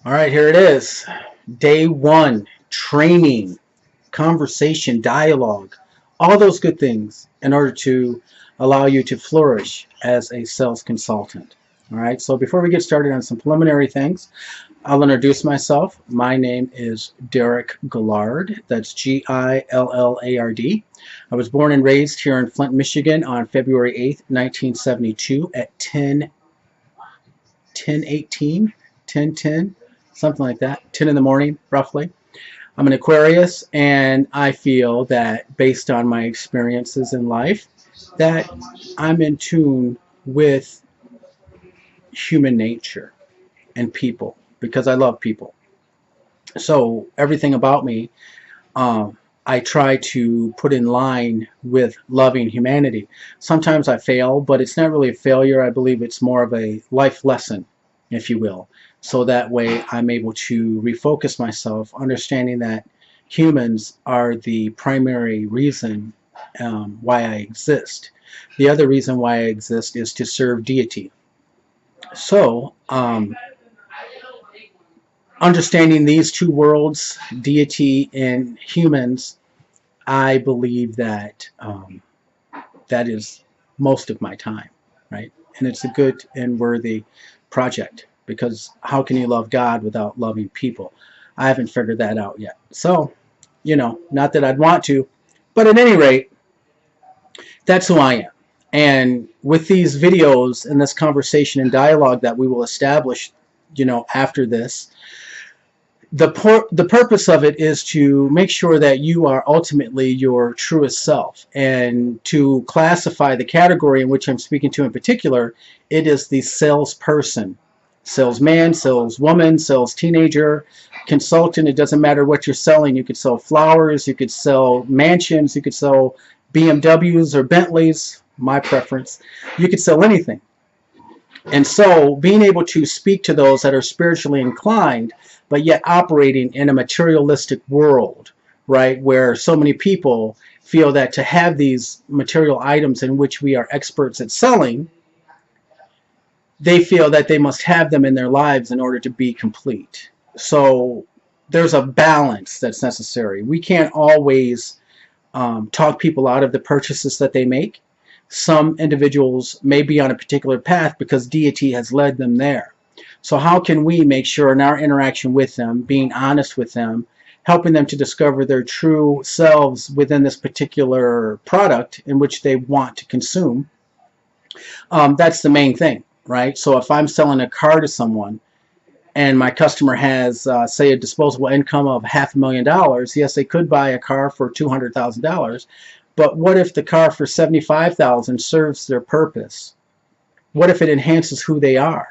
All right, here it is. Day one, training, conversation, dialogue, all those good things in order to allow you to flourish as a sales consultant. All right, so before we get started on some preliminary things, I'll introduce myself. My name is Derek Gillard. That's Gillard. I was born and raised here in Flint, Michigan on February 8th, 1972 at 10:18, 10:10, something like that, 10 in the morning, roughly. I'm an Aquarius, and I feel that based on my experiences in life, that I'm in tune with human nature and people because I love people. So everything about me, I try to put in line with loving humanity. Sometimes I fail, but it's not really a failure. I believe it's more of a life lesson, if you will. So that way I'm able to refocus myself, understanding that humans are the primary reason why I exist. The other reason why I exist is to serve deity. So, understanding these two worlds, deity and humans, I believe that that is most of my time, right? And it's a good and worthy project because how can you love God without loving people? I haven't figured that out yet. So, not that I'd want to, but at any rate, that's who I am. And with these videos and this conversation and dialogue that we will establish, after this, the purpose of it is to make sure that you are ultimately your truest self, and to classify the category in which I'm speaking to in particular, it is the salesperson, salesman, saleswoman, sales teenager, consultant. It doesn't matter what you're selling. You could sell flowers, you could sell mansions, you could sell BMWs or Bentleys, my preference. You could sell anything. And so being able to speak to those that are spiritually inclined, but yet operating in a materialistic world, right, where so many people feel that to have these material items in which we are experts at selling, they feel that they must have them in their lives in order to be complete. So there's a balance that's necessary. We can't always talk people out of the purchases that they make. Some individuals may be on a particular path because deity has led them there. So how can we make sure in our interaction with them, being honest with them, helping them to discover their true selves within this particular product in which they want to consume? That's the main thing, right? So if I'm selling a car to someone and my customer has, say, a disposable income of $500,000, yes, they could buy a car for $200,000. But what if the car for $75,000 serves their purpose? What if it enhances who they are?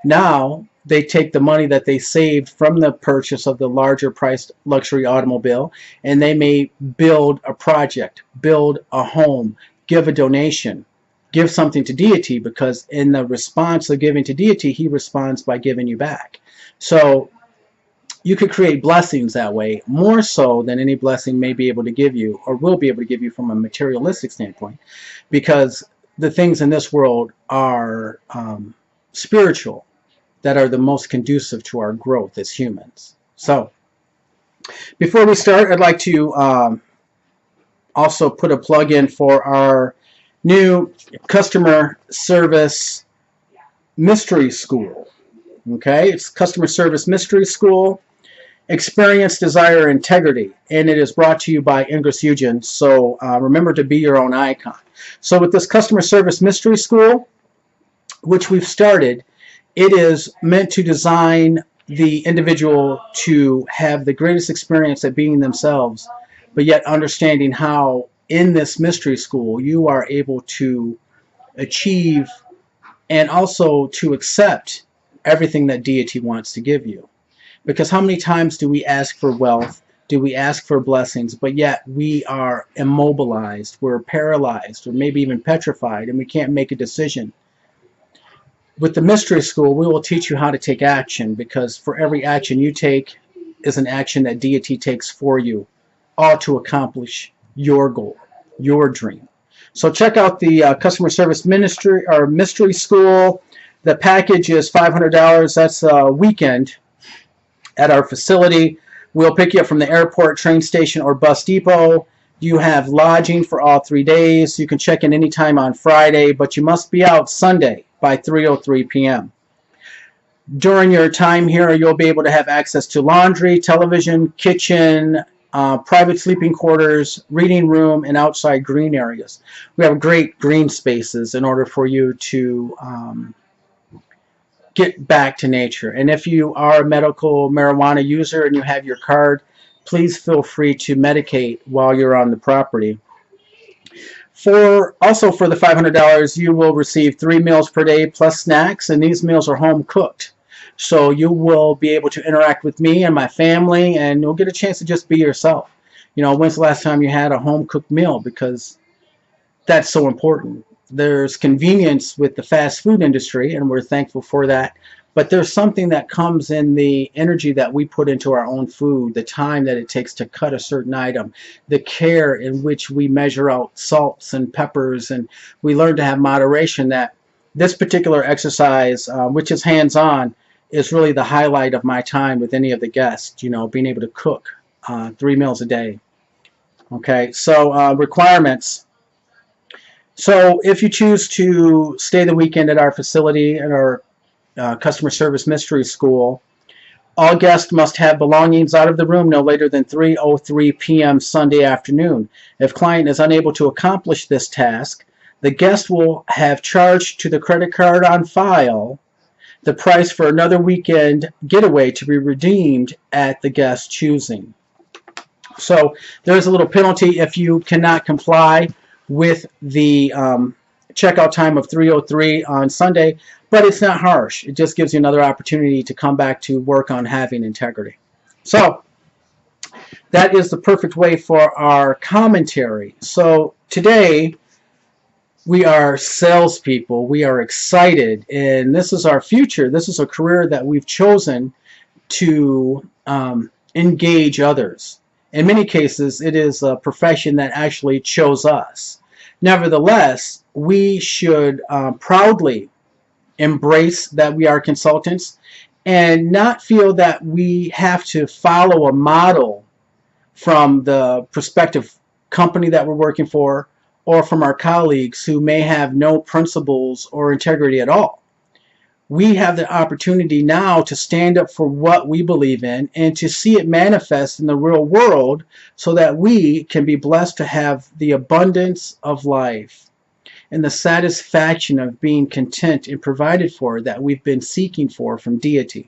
Now they take the money that they saved from the purchase of the larger priced luxury automobile, and they may build a project, build a home, give a donation, give something to deity, because in the response of giving to deity, he responds by giving you back. So you could create blessings that way, more so than any blessing may be able to give you or will be able to give you from a materialistic standpoint, because the things in this world are spiritual, that are the most conducive to our growth as humans. So before we start, I'd like to also put a plug in for our new customer service mystery school. Okay, it's customer service mystery school. Experience, desire, integrity, and it is brought to you by Ingress Eugen. So remember to be your own icon. So with this customer service mystery school, which we've started, it is meant to design the individual to have the greatest experience at being themselves, but yet understanding how in this mystery school you are able to achieve and also to accept everything that deity wants to give you. Because how many times do we ask for wealth, do we ask for blessings, but yet we are immobilized, we're paralyzed, or maybe even petrified, and we can't make a decision? With the mystery school, we will teach you how to take action, because for every action you take is an action that deity takes for you, all to accomplish your goal, your dream. So check out the customer service ministry or mystery school. The package is $500. That's a weekend. at our facility. We'll pick you up from the airport, train station, or bus depot. You have lodging for all 3 days. You can check in anytime on Friday, but you must be out Sunday by 3:03 p.m. During your time here, you'll be able to have access to laundry, television, kitchen, private sleeping quarters, reading room, and outside green areas. We have great green spaces in order for you to get back to nature. And if you are a medical marijuana user and you have your card, please feel free to medicate while you're on the property. Also for the $500, you will receive 3 meals per day plus snacks, and these meals are home cooked. So you will be able to interact with me and my family, and you'll get a chance to just be yourself. You know, when's the last time you had a home cooked meal? Because that's so important. There's convenience with the fast food industry, and we're thankful for that. But there's something that comes in the energy that we put into our own food, the time that it takes to cut a certain item, the care in which we measure out salts and peppers, and we learn to have moderation. That this particular exercise, which is hands-on, is really the highlight of my time with any of the guests, you know, being able to cook 3 meals a day. Okay, so requirements. So if you choose to stay the weekend at our facility, at our customer service mystery school, all guests must have belongings out of the room no later than 3:03 p.m. Sunday afternoon. If client is unable to accomplish this task, the guest will have charged to the credit card on file the price for another weekend getaway to be redeemed at the guest's choosing. So there's a little penalty if you cannot comply with the checkout time of 3:03 on Sunday, but it's not harsh. It just gives you another opportunity to come back to work on having integrity. So that is the perfect way for our commentary. So today we are salespeople. We are excited, and this is our future. This is a career that we've chosen to engage others. In many cases, it is a profession that actually chose us. Nevertheless, we should proudly embrace that we are consultants and not feel that we have to follow a model from the prospective company that we're working for, or from our colleagues who may have no principles or integrity at all. We have the opportunity now to stand up for what we believe in and to see it manifest in the real world so that we can be blessed to have the abundance of life and the satisfaction of being content and provided for that we've been seeking for from deity.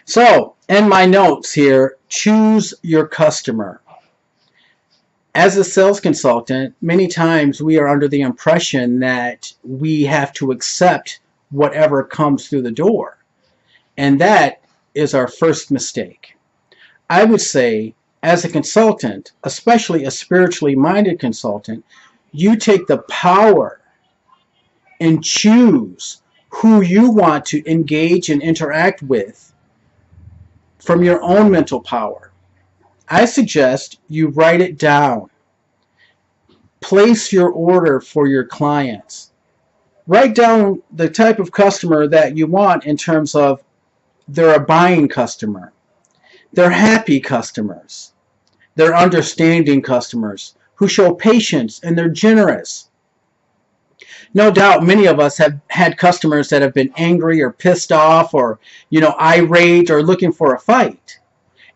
So, in my notes here, choose your customer. As a sales consultant, many times we are under the impression that we have to accept whatever comes through the door. And that is our first mistake. I would say, as a consultant, especially a spiritually minded consultant, you take the power and choose who you want to engage and interact with from your own mental power. I suggest you write it down. Place your order for your clients. Write down the type of customer that you want in terms of they're a buying customer, they're happy customers, they're understanding customers who show patience and they're generous. No doubt many of us have had customers that have been angry or pissed off or, irate or looking for a fight.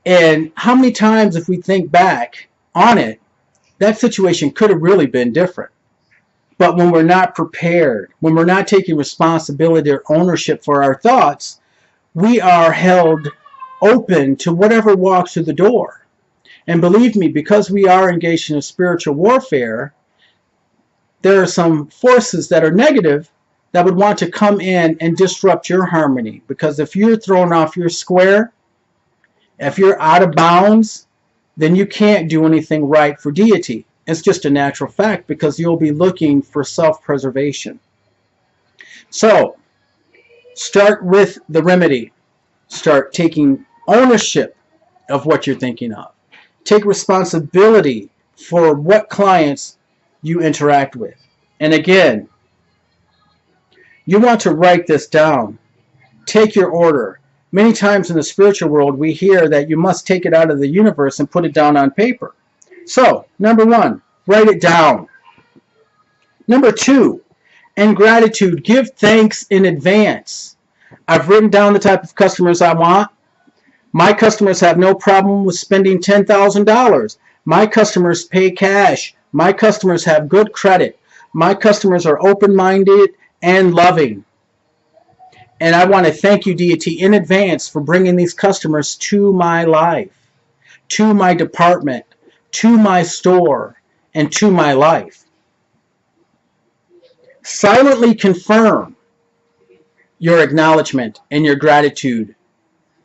And how many times, if we think back on it, that situation could have really been different. But when we're not prepared, when we're not taking responsibility or ownership for our thoughts, we are held open to whatever walks through the door. And believe me, because we are engaged in a spiritual warfare, there are some forces that are negative that would want to come in and disrupt your harmony. Because if you're thrown off your square, if you're out of bounds, then you can't do anything right for deity. It's just a natural fact because you'll be looking for self-preservation. So, start with the remedy. Start taking ownership of what you're thinking of. Take responsibility for what clients you interact with. And again, you want to write this down. Take your order. Many times in the spiritual world, we hear that you must take it out of the universe and put it down on paper. So, number one, write it down. Number two, in gratitude, give thanks in advance. I've written down the type of customers I want. My customers have no problem with spending $10,000. My customers pay cash. My customers have good credit. My customers are open-minded and loving. And I want to thank you, deity, in advance for bringing these customers to my life, to my department, to my store, and to my life. Silently confirm your acknowledgement and your gratitude.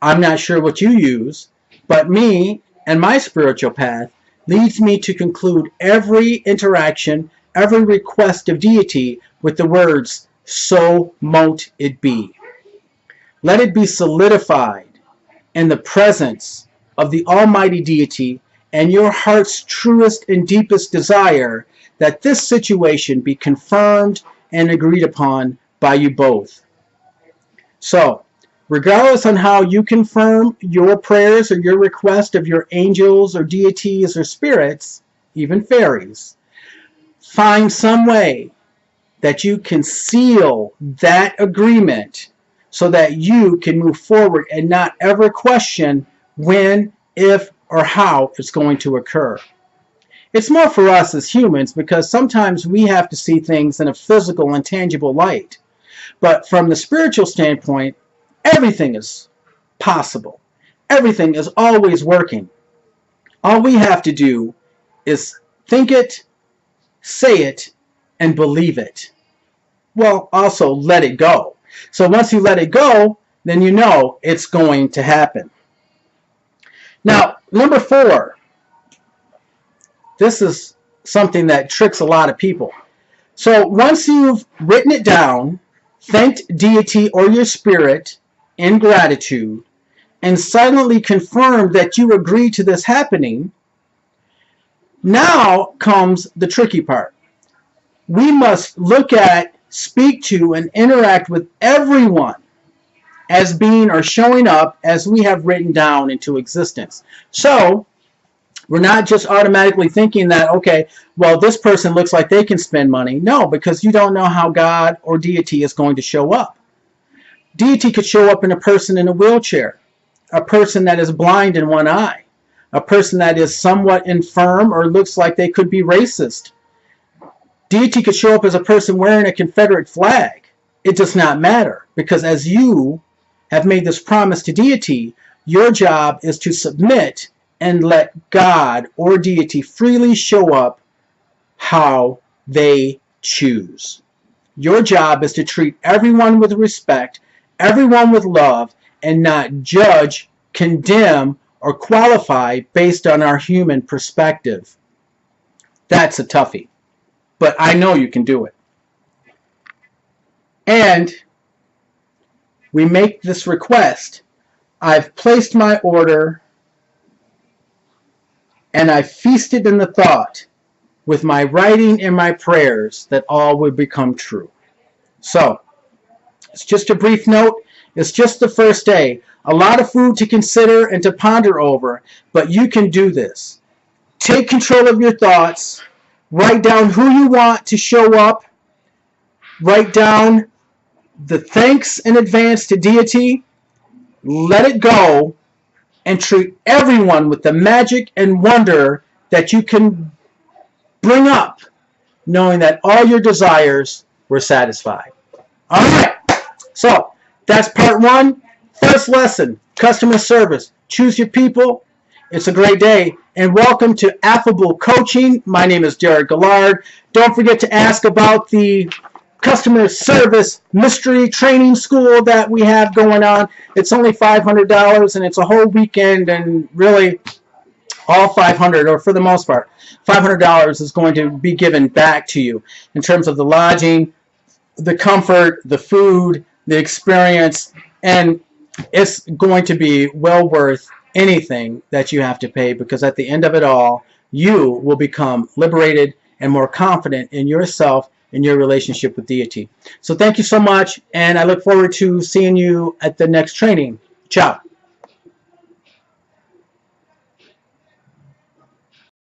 I'm not sure what you use, but me and my spiritual path leads me to conclude every interaction, every request of deity with the words, "So mote it be." Let it be solidified in the presence of the Almighty Deity and your heart's truest and deepest desire that this situation be confirmed and agreed upon by you both. So, regardless on how you confirm your prayers or your request of your angels or deities or spirits, even fairies, find some way that you can seal that agreement so that you can move forward and not ever question when, if, or how it's going to occur. It's more for us as humans because sometimes we have to see things in a physical and tangible light. But from the spiritual standpoint, everything is possible. Everything is always working. All we have to do is think it, say it, and believe it. Well, also let it go. So once you let it go, then you know it's going to happen. Now, number 4. This is something that tricks a lot of people. So once you've written it down, thanked deity or your spirit in gratitude, and silently confirmed that you agree to this happening, now comes the tricky part. We must look at, speak to, and interact with everyone as being or showing up as we have written down into existence. So we're not just automatically thinking that, okay, well, this person looks like they can spend money. No, because you don't know how God or deity is going to show up. Deity could show up in a person in a wheelchair, a person that is blind in one eye, a person that is somewhat infirm or looks like they could be racist. Deity could show up as a person wearing a Confederate flag. It does not matter, because as you have made this promise to deity, your job is to submit and let God or deity freely show up how they choose. Your job is to treat everyone with respect, everyone with love, and not judge, condemn, or qualify based on our human perspective. That's a toughie, but I know you can do it. And we make this request. I've placed my order and I feasted in the thought with my writing and my prayers that all would become true. So, it's just a brief note. It's just the first day. A lot of food to consider and to ponder over, but you can do this. Take control of your thoughts. Write down who you want to show up. Write down the thanks in advance to deity. Let it go. And treat everyone with the magic and wonder that you can bring up, knowing that all your desires were satisfied. All right, so that's part 1. First lesson, customer service. Choose your people. It's a great day. And welcome to Affable Coaching. My name is Derek Gillard. Don't forget to ask about the customer service mystery training school that we have going on. It's only $500 and it's a whole weekend, and really all $500, or for the most part, $500 is going to be given back to you in terms of the lodging, the comfort, the food, the experience, and it's going to be well worth anything that you have to pay, because at the end of it all, you will become liberated and more confident in yourself in your relationship with deity. So thank you so much, and I look forward to seeing you at the next training. Ciao.